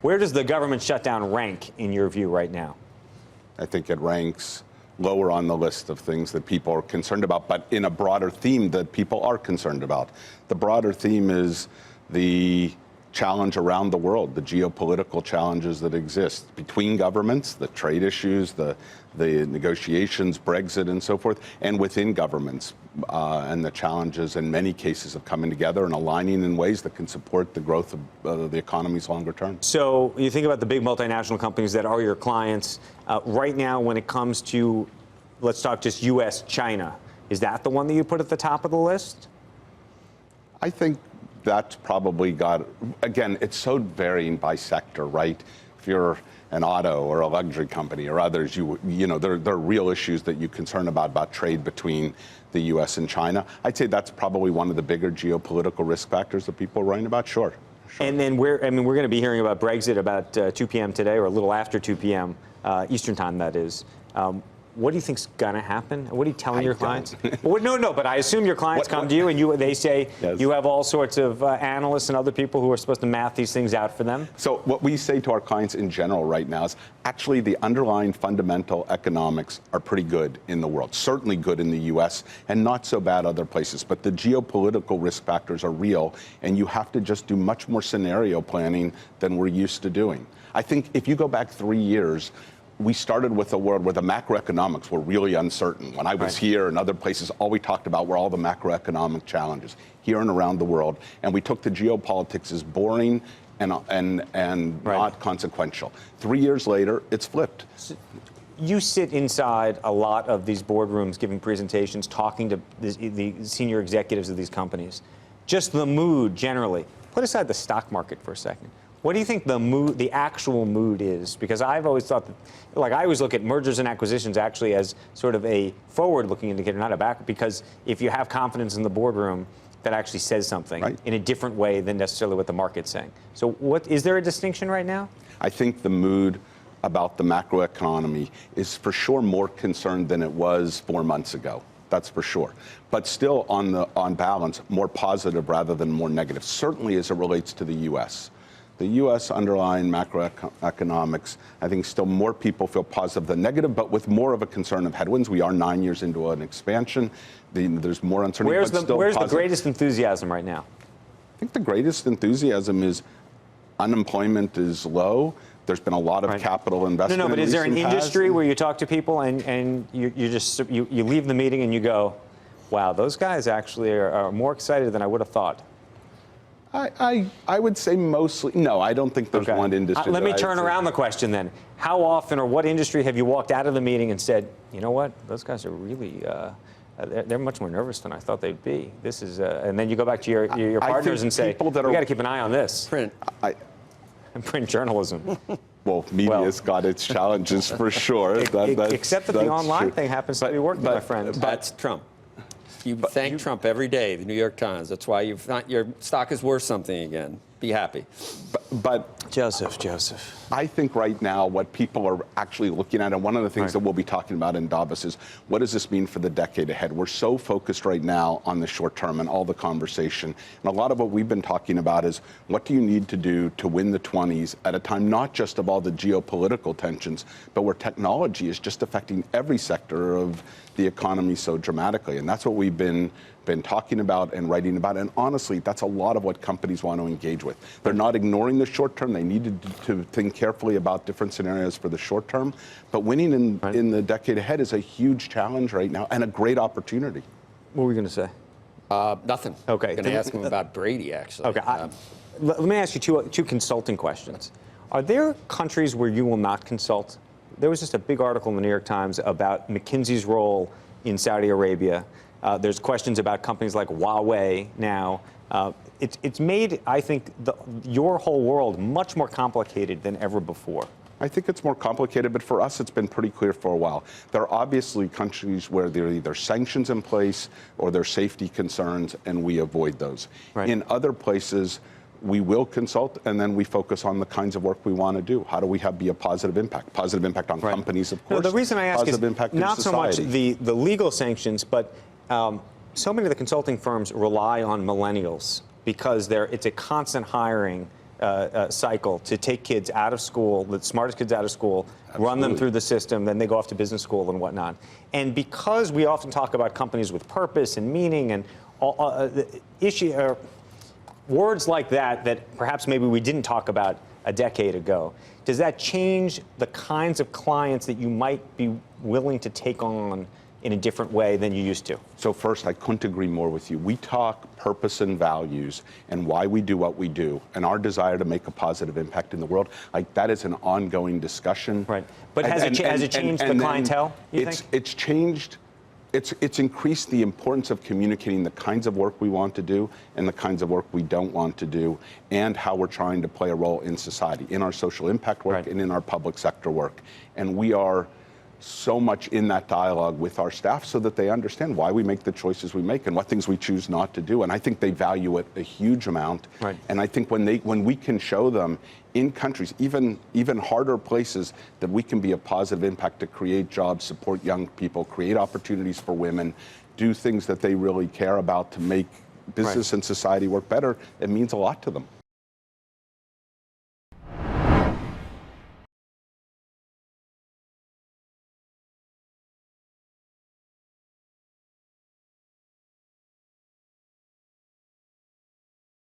Where does the government shutdown rank in your view right now? I think it ranks lower on the list of things that people are concerned about, but in a broader theme that people are concerned about. The broader theme is the challenge around the world, the geopolitical challenges that exist between governments, the trade issues, the negotiations, Brexit and so forth, and within governments, and the challenges in many cases of coming together and aligning in ways that can support the growth of the economies longer term. So you think about the big multinational companies that are your clients. Right now, when it comes to, let's talk just U.S., China, is that the one that you put at the top of the list? I think that's probably got, again, it's so varying by sector, right? If you're an auto or a luxury company or others, you know, there are real issues that you're concerned about trade between the U.S. and China. I'd say that's probably one of the bigger geopolitical risk factors that people are writing about, sure. And then we're going to be hearing about Brexit about 2 p.m. today, or a little after 2 p.m. Eastern time, that is. What do you think's going to happen? What are you telling your clients? Well, no, but I assume your clients come to you and they say yes. You have all sorts of analysts and other people who are supposed to math these things out for them. So what we say to our clients in general right now is actually the underlying fundamental economics are pretty good in the world, certainly good in the U.S. and not so bad other places. But the geopolitical risk factors are real, and you have to just do much more scenario planning than we're used to doing. I think if you go back 3 years, we started with a world where the macroeconomics were really uncertain. When I was here and other places, all we talked about were all the macroeconomic challenges here and around the world. And we took the geopolitics as boring and not consequential. 3 years later, it's flipped. You sit inside a lot of these boardrooms giving presentations, talking to the senior executives of these companies. Just the mood generally. Put aside the stock market for a second. What do you think the mood, the actual mood is? Because I've always thought that, like, I always look at mergers and acquisitions actually as sort of a forward-looking indicator, not a back, because if you have confidence in the boardroom, that actually says something in a different way than necessarily what the market's saying. So is there a distinction right now? I think the mood about the macroeconomy is for sure more concerned than it was 4 months ago. That's for sure. But still, on balance, more positive rather than more negative, certainly as it relates to the U.S. The U.S. underlying macroeconomics, I think still more people feel positive than negative, but with more of a concern of headwinds. We are 9 years into an expansion. There's more uncertainty. Where's the greatest enthusiasm right now? I think the greatest enthusiasm is unemployment is low. There's been a lot of capital investment. No, but is there an industry where you talk to people and you leave the meeting and you go, wow, those guys actually are more excited than I would have thought? I would say mostly, no, I don't think there's one industry. Let me turn around the question then. How often or what industry have you walked out of the meeting and said, you know what, those guys are really, they're much more nervous than I thought they'd be. This is, and then you go back to your partners and say, we got to keep an eye on this. Print journalism. Well, media's got its challenges for sure. Except that the online thing happens to be working, my friend. That's Trump. You thank Trump every day, the New York Times. That's why your stock is worth something again. Be happy. But Joseph. I think right now what people are actually looking at, and one of the things that we'll be talking about in Davos is, what does this mean for the decade ahead? We're so focused right now on the short term and all the conversation. And a lot of what we've been talking about is, what do you need to do to win the 20s at a time not just of all the geopolitical tensions, but where technology is just affecting every sector of the economy so dramatically. And that's what we've been talking about and writing about. And honestly, that's a lot of what companies want to engage with. They're not ignoring the short term. They need to think carefully about different scenarios for the short term. But winning in the decade ahead is a huge challenge right now and a great opportunity. What were we going to say? Nothing. Okay. I'm going to ask him about Brady, actually. Okay. Let me ask you two consulting questions. Are there countries where you will not consult? There was just a big article in the New York Times about McKinsey's role in Saudi Arabia. There's questions about companies like Huawei now. It's made, I think, your whole world much more complicated than ever before. I think it's more complicated, but for us, it's been pretty clear for a while. There are obviously countries where there are either sanctions in place or there are safety concerns, and we avoid those. In other places, we will consult, and then we focus on the kinds of work we want to do. How do we be a positive impact? Positive impact on companies, of course. No, the reason I ask is not so much the legal sanctions, but so many of the consulting firms rely on millennials because it's a constant hiring cycle to take kids out of school, the smartest kids out of school, run them through the system, then they go off to business school and whatnot. And because we often talk about companies with purpose and meaning and words like that perhaps maybe we didn't talk about a decade ago, does that change the kinds of clients that you might be willing to take on in a different way than you used to? So first, I couldn't agree more with you. We talk purpose and values and why we do what we do and our desire to make a positive impact in the world. Like, that is an ongoing discussion. Right. But has it changed the clientele, you think? It's changed. It's increased the importance of communicating the kinds of work we want to do and the kinds of work we don't want to do, and how we're trying to play a role in society, in our social impact work and in our public sector work. And we are so much in that dialogue with our staff so that they understand why we make the choices we make and what things we choose not to do. And I think they value it a huge amount. Right. And I think when we can show them in countries, even harder places, that we can be a positive impact to create jobs, support young people, create opportunities for women, do things that they really care about to make business and society work better, it means a lot to them.